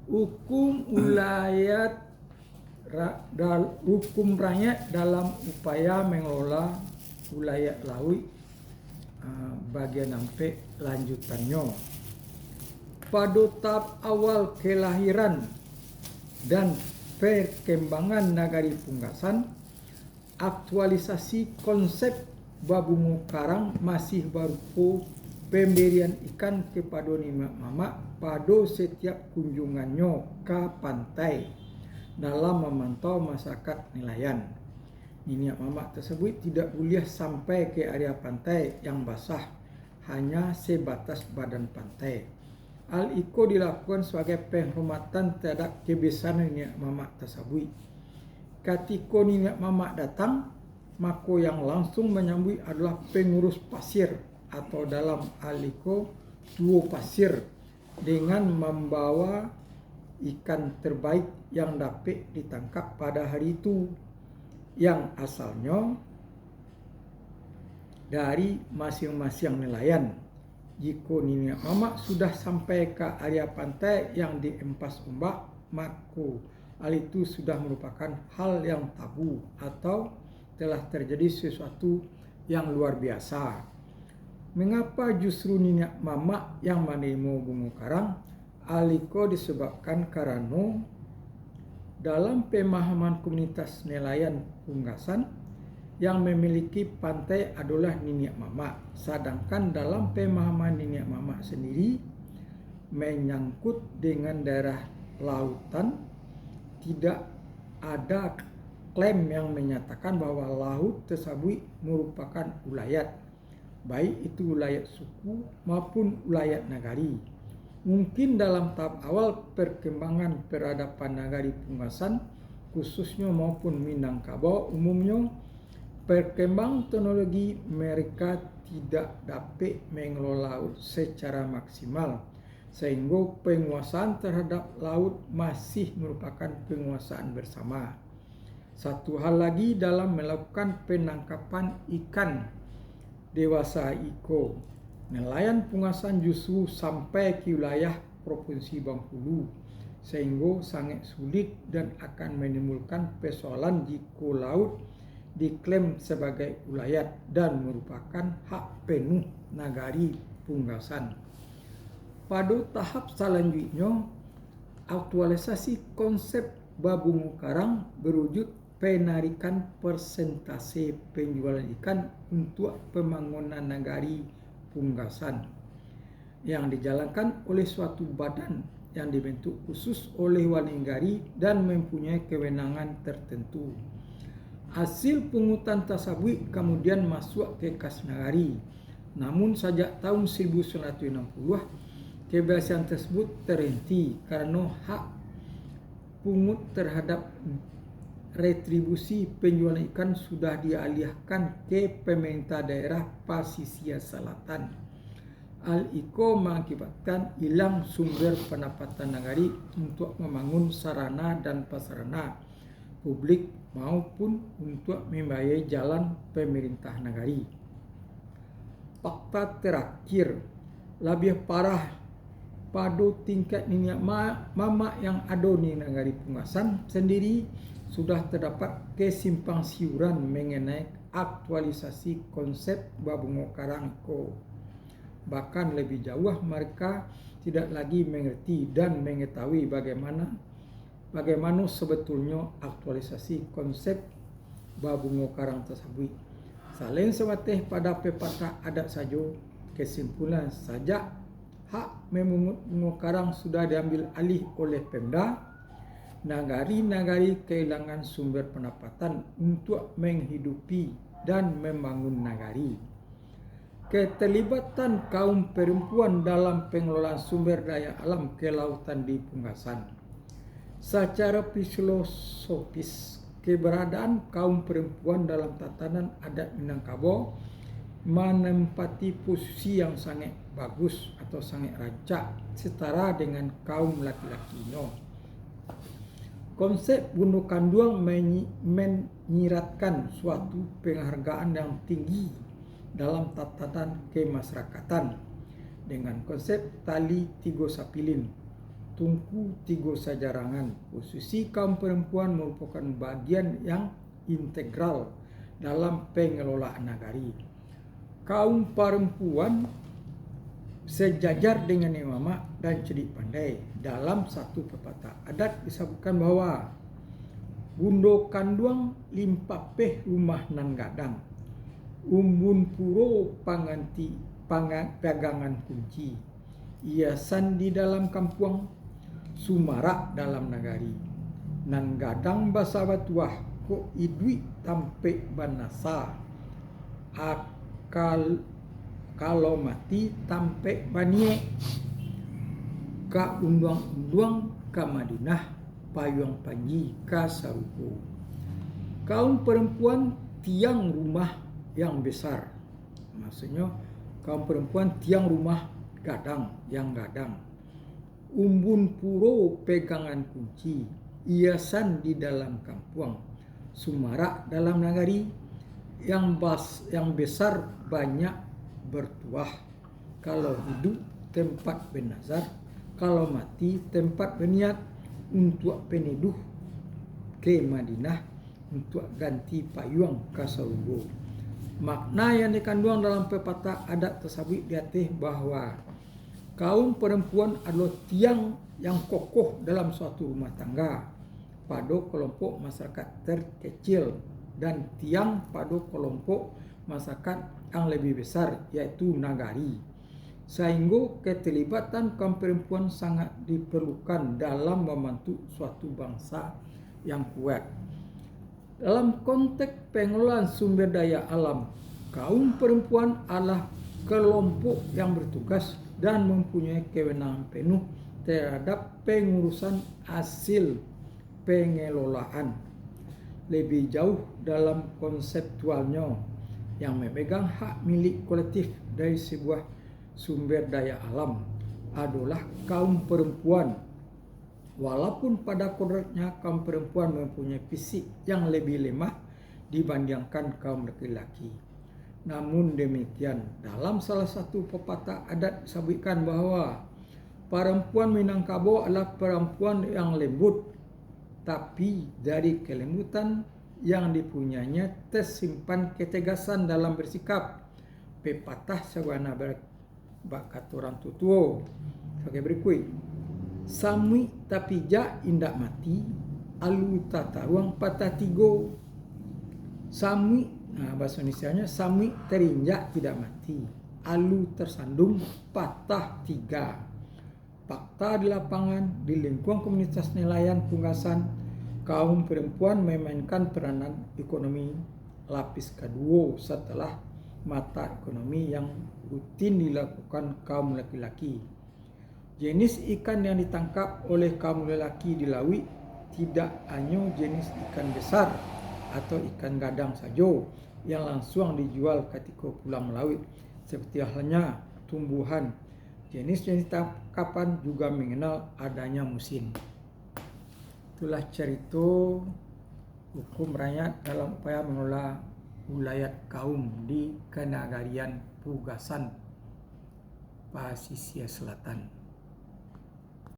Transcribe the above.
Hukum ulayat hukum rakyat dalam upaya mengelola ulayat laut bagian sampai lanjutannya. Pada tahap awal kelahiran dan perkembangan nagari punggasan, aktualisasi konsep babungo karang masih berupa pemberian ikan kepada niniak mamak pada setiap kunjungannya ke pantai dalam memantau masyarakat nelayan. Niniak mamak tersebut tidak boleh sampai ke area pantai yang basah, hanya sebatas badan pantai. Hal itu dilakukan sebagai penghormatan terhadap kebiasaan niniak mamak tersebut. Ketika niniak mamak datang, maka yang langsung menyambut adalah pengurus pasir atau dalam hal itu duo pasir dengan membawa ikan terbaik yang dapat ditangkap pada hari itu, yang asalnya dari masing-masing nelayan. Jika niniak mamak sudah sampai ke area pantai yang diempas ombak, maka hal itu sudah merupakan hal yang tabu atau telah terjadi sesuatu yang luar biasa. Mengapa justru niniak mamak yang menerima bunga karang? Hal itu disebabkan karena dalam pemahaman komunitas nelayan punggasan yang memiliki pantai adalah niniak mamak, sedangkan dalam pemahaman niniak mamak sendiri menyangkut dengan daerah lautan, tidak ada klaim yang menyatakan bahwa laut tersebut merupakan ulayat, baik itu ulayat suku maupun ulayat nagari. Mungkin dalam tahap awal perkembangan peradaban nagari punggasan, khususnya maupun Minangkabau umumnya, perkembangan teknologi mereka tidak dapat mengelola laut secara maksimal, sehingga penguasaan terhadap laut masih merupakan penguasaan bersama. Satu hal lagi dalam melakukan penangkapan ikan dewasa iko, nelayan punggasan justru sampai ke wilayah Provinsi Bengkulu, sehingga sangat sulit dan akan menimbulkan persoalan jika laut diklaim sebagai ulayat dan merupakan hak penuh nagari punggasan. Pada tahap selanjutnya, aktualisasi konsep babungo karang berwujud penarikan persentase penjualan ikan untuk pembangunan nagari punggasan yang dijalankan oleh suatu badan yang dibentuk khusus oleh wali negari dan mempunyai kewenangan tertentu. Hasil pungutan tersebut kemudian masuk ke kas nagari. Namun sejak tahun 1960, kebiasaan tersebut terhenti karena hak pungut terhadap retribusi penjualan ikan sudah dialihkan ke pemerintah daerah Pasisir Selatan. Hal itu mengakibatkan hilang sumber pendapatan nagari untuk membangun sarana dan prasarana publik maupun untuk membiayai jalan pemerintah nagari. Fakta terakhir, lebih parah pada tingkat niniak mamak yang ada di nagari punggasan sendiri sudah terdapat kesimpang siuran mengenai aktualisasi konsep babungo karang itu. Bahkan lebih jauh, mereka tidak lagi mengerti dan mengetahui bagaimana sebetulnya aktualisasi konsep babungo karang tersebut. Selain sebatas pada pepatah adat saja, kesimpulan saja hak memungut bunga karang sudah diambil alih oleh Pemda, nagari-nagari kehilangan sumber pendapatan untuk menghidupi dan membangun nagari. Keterlibatan kaum perempuan dalam pengelolaan sumber daya alam kelautan di punggasan. Secara filosofis, keberadaan kaum perempuan dalam tatanan adat Minangkabau menempati posisi yang sangat bagus atau sangat rancak setara dengan kaum laki-lakinya. Konsep bunuh kanduang menyiratkan suatu penghargaan yang tinggi dalam tatanan kemasyarakatan dengan konsep tali tiga sapilin Tungku Tigo Sajarangan. Posisi kaum perempuan merupakan bagian yang integral dalam pengelolaan nagari. Kaum perempuan sejajar dengan mama dan cedik pandai. Dalam satu pepatah adat disebutkan bahwa bundo kanduang limpapeh rumah nan gadang, umbun puro panganti pegangan kunci, iasan di dalam kampung, sumarak dalam nagari, nan gadang basa batuah ko idui tampe banasa, akal kalau mati tampe banie, ka unduang-unduang ka Madinah, payung panji ka saruko. Kaum perempuan tiang rumah yang besar, maksudnya kaum perempuan tiang rumah gadang yang gadang, umbun puro pegangan kunci, iasan di dalam kampung, sumarak dalam nagari, yang besar banyak bertuah, kalau hidup tempat bernazar, kalau mati tempat berniat untuk peneduh ke Madinah untuk ganti payung ke Sarugo. Makna yang dikandung dalam pepatah adat tersebut diatif bahwa kaum perempuan adalah tiang yang kokoh dalam suatu rumah tangga pada kelompok masyarakat terkecil dan tiang pada kelompok masyarakat yang lebih besar yaitu nagari. Sehingga keterlibatan kaum perempuan sangat diperlukan dalam membantu suatu bangsa yang kuat. Dalam konteks pengelolaan sumber daya alam, kaum perempuan adalah kelompok yang bertugas dan mempunyai kewenangan penuh terhadap pengurusan hasil pengelolaan. Lebih jauh dalam konseptualnya, yang memegang hak milik kolektif dari sebuah sumber daya alam adalah kaum perempuan. Walaupun pada kodratnya kaum perempuan mempunyai fisik yang lebih lemah dibandingkan kaum laki-laki. Namun demikian, dalam salah satu pepatah adat disebutkan bahwa perempuan Minangkabau adalah perempuan yang lembut, tapi dari kelembutan yang dipunyainya tersimpan ketegasan dalam bersikap. Pepatah sewana bakat orang tutuo sebagai berikut: samui tapi ja indak mati, alu tata ruang patah tigo. Samui, bahasa Indonesianya samui terinjak tidak mati, alu tersandung patah tiga. Fakta di lapangan, di lingkungan komunitas nelayan punggasan, kaum perempuan memainkan peranan ekonomi lapis kedua setelah mata ekonomi yang rutin dilakukan kaum laki-laki. Jenis ikan yang ditangkap oleh kaum lelaki di laut tidak hanya jenis ikan besar atau ikan gadang saja yang langsung dijual ketika pulang melaut, seperti halnya tumbuhan. Jenis-jenis tangkapan juga mengenal adanya musim. Itulah cerita hukum rakyat dalam upaya mengelola wilayah kaum di Kenagarian Pugasan, Pasisir Selatan.